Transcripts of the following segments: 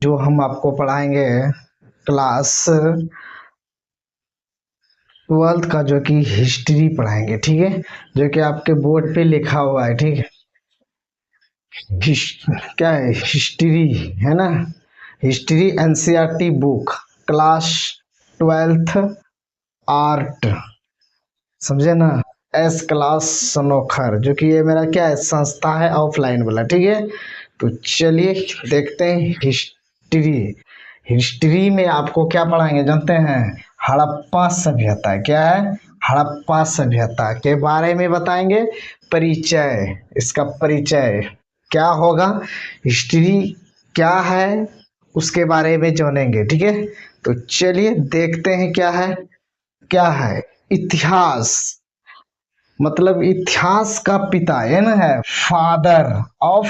जो हम आपको पढ़ाएंगे क्लास 12th का, जो कि हिस्ट्री पढ़ाएंगे, ठीक है। जो कि आपके बोर्ड पे लिखा हुआ है, ठीक है। क्या है? हिस्ट्री है ना। History NCERT book class 12th art, समझे ना। एस क्लास सनोखर, जो कि ये मेरा क्या है, संस्था है ऑफलाइन वाला, ठीक है। तो चलिए देखते हैं हिस्ट्री। हिस्ट्री में आपको क्या पढ़ाएंगे जानते हैं? हड़प्पा सभ्यता। क्या है? हड़प्पा सभ्यता के बारे में बताएंगे। परिचय, इसका परिचय क्या होगा, हिस्ट्री क्या है उसके बारे में जानेंगे, ठीक है। तो चलिए देखते हैं क्या है। क्या है? इतिहास, मतलब इतिहास का पिता, है ना, है फादर ऑफ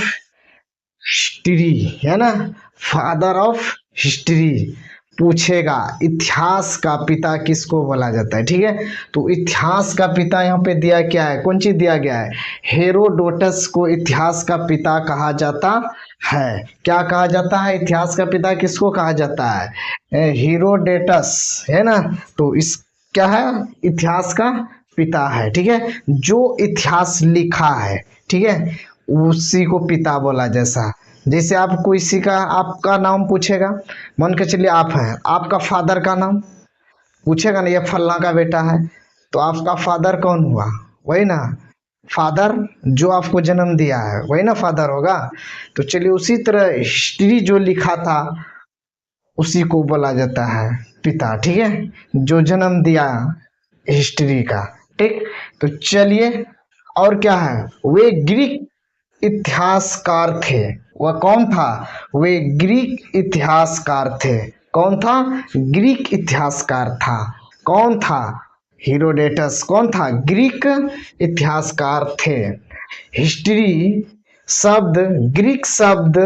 हिस्ट्री, है ना। फादर ऑफ हिस्ट्री पूछेगा इतिहास का पिता किसको बोला जाता है, ठीक है। तो इतिहास का पिता यहाँ पे दिया क्या है, कौन चीज दिया गया है? हेरोडोटस को इतिहास का पिता कहा जाता है। क्या कहा जाता है? इतिहास का पिता किसको कहा जाता है? हेरोडेटस, है ना। तो इस क्या है, इतिहास का पिता है, ठीक है। जो इतिहास लिखा है, ठीक है, उसी को पिता बोला। जैसा जैसे आप किसी का, आपका नाम पूछेगा, मान के चलिए आप हैं, आपका फादर का नाम पूछेगा ना, ये फल्ला का बेटा है, तो आपका फादर कौन हुआ? वही ना फादर, जो आपको जन्म दिया है वही ना फादर होगा। तो चलिए उसी तरह हिस्ट्री जो लिखा था उसी को बोला जाता है पिता, ठीक है, जो जन्म दिया हिस्ट्री का, ठीक। तो चलिए, और क्या है, वे ग्रीक इतिहासकार थे। वह कौन था? वे ग्रीक इतिहासकार थे। कौन था? ग्रीक इतिहासकार था। कौन था? हेरोडेटस। कौन था? ग्रीक इतिहासकार थे। हिस्ट्री शब्द ग्रीक शब्द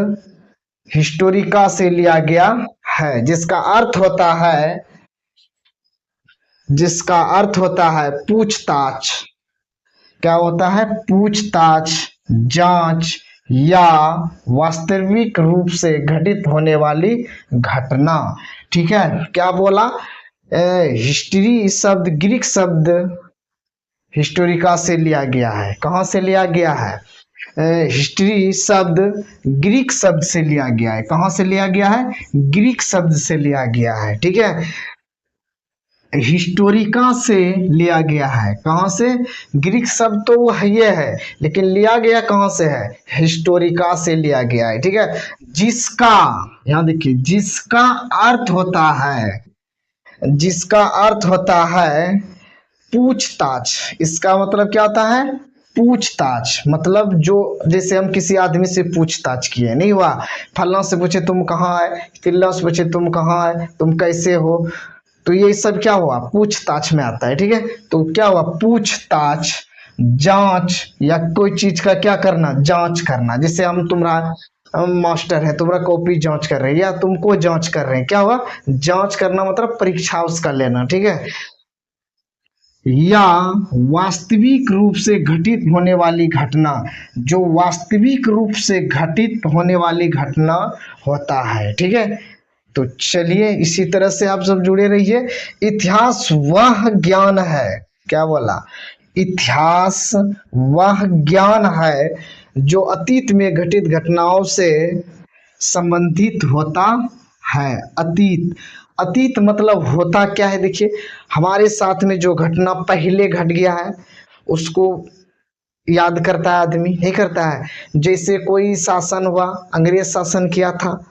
हिस्टोरिका से लिया गया है, जिसका अर्थ होता है पूछताछ। क्या होता है? पूछताछ, जांच या वास्तविक रूप से घटित होने वाली घटना, ठीक है। क्या बोला? हिस्ट्री शब्द ग्रीक शब्द हिस्टोरिका से लिया गया है। कहाँ से लिया गया है? हिस्ट्री शब्द ग्रीक शब्द से लिया गया है। कहाँ से लिया गया है? ग्रीक शब्द से लिया गया है, ठीक है। हिस्टोरिका से लिया गया है। कहाँ से? ग्रीक शब्द तो वो है ये है, लेकिन लिया गया कहाँ से है? हिस्टोरिका से लिया गया है, ठीक है। जिसका, यहाँ देखिए, जिसका अर्थ होता है पूछताछ। इसका मतलब क्या होता है? पूछताछ, मतलब जो, जैसे हम किसी आदमी से पूछताछ किए, नहीं हुआ, फल्ला से पूछे तुम कहाँ है, तिल्ला से पूछे तुम कहाँ है, तुम कैसे हो, तो ये सब क्या हुआ? पूछताछ में आता है, ठीक है। तो क्या हुआ? पूछताछ, जांच या कोई चीज का क्या करना? जांच करना। जैसे हम मास्टर है, तुम्हारा कॉपी जांच कर रहे हैं या तुमको जांच कर रहे हैं, क्या हुआ? जांच करना, मतलब परीक्षा उसका लेना, ठीक है। या वास्तविक रूप से घटित होने वाली घटना, जो वास्तविक रूप से घटित होने वाली घटना होता है, ठीक है। तो चलिए इसी तरह से आप सब जुड़े रहिए। इतिहास वह ज्ञान है, क्या बोला? इतिहास वह ज्ञान है जो अतीत में घटित घटनाओं से संबंधित होता है। अतीत, अतीत मतलब होता क्या है? देखिए, हमारे साथ में जो घटना पहले घट गया है उसको याद करता है आदमी, नहीं करता है। जैसे कोई शासन हुआ, अंग्रेज शासन किया था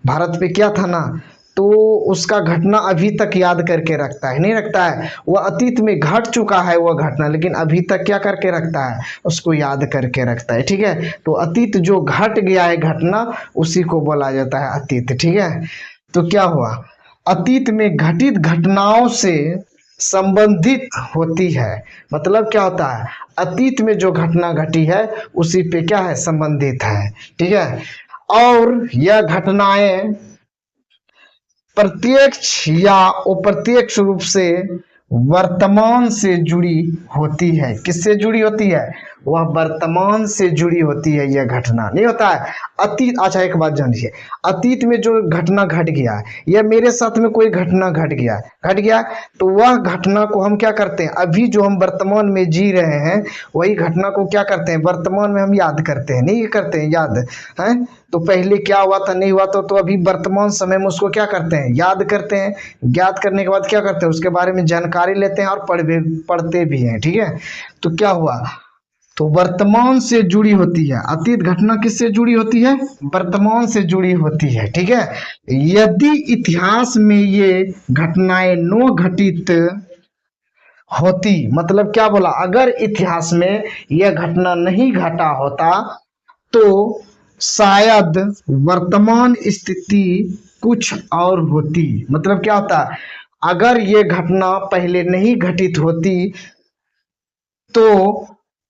भारत पे, किया था ना, तो उसका घटना अभी तक याद करके रखता है, नहीं रखता है। वह अतीत में घट चुका है वह घटना, लेकिन अभी तक क्या करके रखता है? उसको याद करके रखता है, ठीक है। तो अतीत जो घट गया है घटना, उसी को बोला जाता है अतीत, ठीक है। तो क्या हुआ? अतीत में घटित घटनाओं से संबंधित होती है, मतलब क्या होता है? अतीत में जो घटना घटी है उसी पे क्या है? संबंधित है, ठीक है। और यह घटनाएं प्रत्यक्ष या अप्रत्यक्ष रूप से वर्तमान से जुड़ी होती है। किससे जुड़ी होती है? वह वर्तमान से जुड़ी होती है यह घटना, नहीं होता है अतीत। अच्छा एक बात जानिए, अतीत में जो घटना घट गया है या मेरे साथ में कोई घटना घट गया तो वह घटना को हम क्या करते हैं, अभी जो हम वर्तमान में जी रहे हैं वही घटना को क्या करते हैं, वर्तमान में हम याद करते हैं, नहीं करते हैं याद है। तो पहले क्या हुआ था नहीं हुआ था, तो अभी वर्तमान समय में उसको क्या करते हैं, याद करते हैं। याद करने के बाद क्या करते हैं, उसके बारे में जानकारी लेते हैं और पढ़ते भी हैं, ठीक है। तो क्या हुआ, तो वर्तमान से जुड़ी होती है, अतीत घटना किससे जुड़ी होती है, वर्तमान से जुड़ी होती है, ठीक है। यदि इतिहास में ये घटनाएं न घटित होती, मतलब क्या बोला, अगर इतिहास में यह घटना नहीं घटा होता तो शायद वर्तमान स्थिति कुछ और होती। मतलब क्या होता, अगर ये घटना पहले नहीं घटित होती तो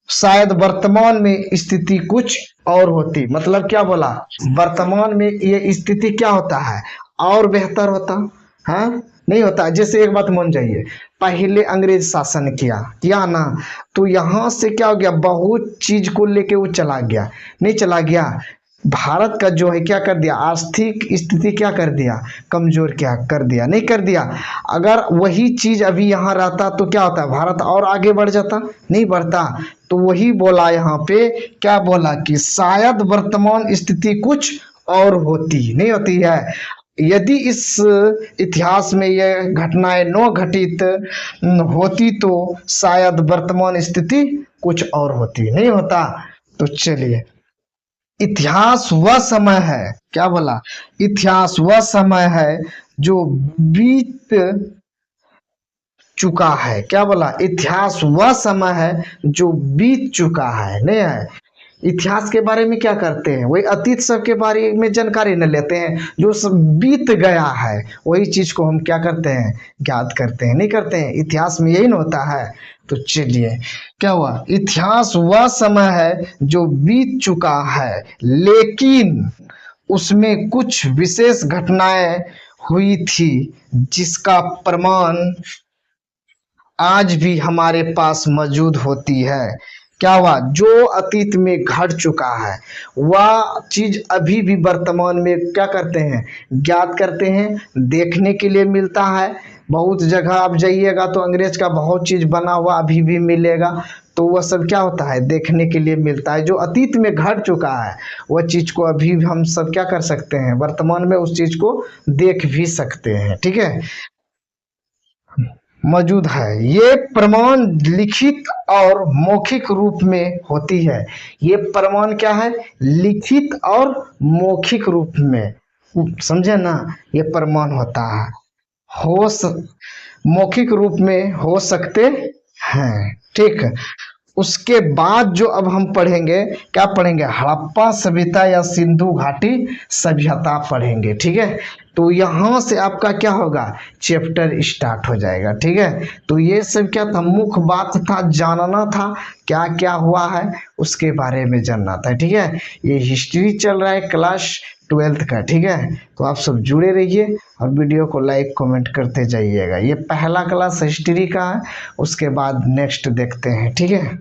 शायद वर्तमान में स्थिति कुछ और होती। मतलब क्या बोला, वर्तमान में ये स्थिति क्या होता है, और बेहतर होता है, नहीं होता। जैसे एक बात मान जाइए, पहले अंग्रेज शासन किया ना, तो यहाँ से क्या हो गया, बहुत चीज को लेके वो चला गया, नहीं चला गया, भारत का जो है क्या कर दिया, आर्थिक स्थिति क्या कर दिया, कमजोर क्या कर दिया, नहीं कर दिया। अगर वही चीज अभी यहाँ रहता तो क्या होता, भारत और आगे बढ़ जाता, नहीं बढ़ता। तो वही बोला यहाँ पे, क्या बोला कि शायद वर्तमान स्थिति कुछ और होती, नहीं होती है। यदि इस इतिहास में यह घटनाएं न घटित होती तो शायद वर्तमान स्थिति कुछ और होती, नहीं होता। तो चलिए, इतिहास वह समय है, क्या बोला, इतिहास वह समय है जो बीत चुका है, क्या बोला, इतिहास वह समय है जो बीत चुका है, नहीं है। इतिहास के बारे में क्या करते हैं, वही अतीत सब के बारे में जानकारी न लेते हैं, जो सब बीत गया है वही चीज को हम क्या करते हैं, ज्ञात करते हैं, नहीं करते हैं। इतिहास में यही न होता है। तो चलिए, क्या हुआ, इतिहास वह समय है जो बीत चुका है लेकिन उसमें कुछ विशेष घटनाएं हुई थी जिसका प्रमाण आज भी हमारे पास मौजूद होती है। क्या हुआ, जो अतीत में घट चुका है वह चीज अभी भी वर्तमान में क्या करते हैं, ज्ञात करते हैं, देखने के लिए मिलता है। बहुत जगह आप जाइएगा तो अंग्रेज का बहुत चीज बना हुआ अभी भी मिलेगा, तो वह सब क्या होता है, देखने के लिए मिलता है। जो अतीत में घट चुका है वह चीज को अभी हम सब क्या कर सकते हैं, वर्तमान में उस चीज को देख भी सकते हैं, ठीक है, मौजूद है। ये प्रमाण लिखित और मौखिक रूप में होती है। ये प्रमाण क्या है, लिखित और मौखिक रूप में, समझे ना, ये प्रमाण होता है, मौखिक रूप में हो सकते हैं, ठीक। उसके बाद जो अब हम पढ़ेंगे, क्या पढ़ेंगे, हड़प्पा सभ्यता या सिंधु घाटी सभ्यता पढ़ेंगे, ठीक है। तो यहाँ से आपका क्या होगा, चैप्टर स्टार्ट हो जाएगा, ठीक है। तो ये सब क्या था, मुख्य बात था, जानना था क्या क्या हुआ है उसके बारे में जानना था, ठीक है। ये हिस्ट्री चल रहा है क्लास 12th का, ठीक है। तो आप सब जुड़े रहिए और वीडियो को लाइक कमेंट करते जाइएगा। ये पहला क्लास हिस्ट्री का है, उसके बाद नेक्स्ट देखते हैं, ठीक है।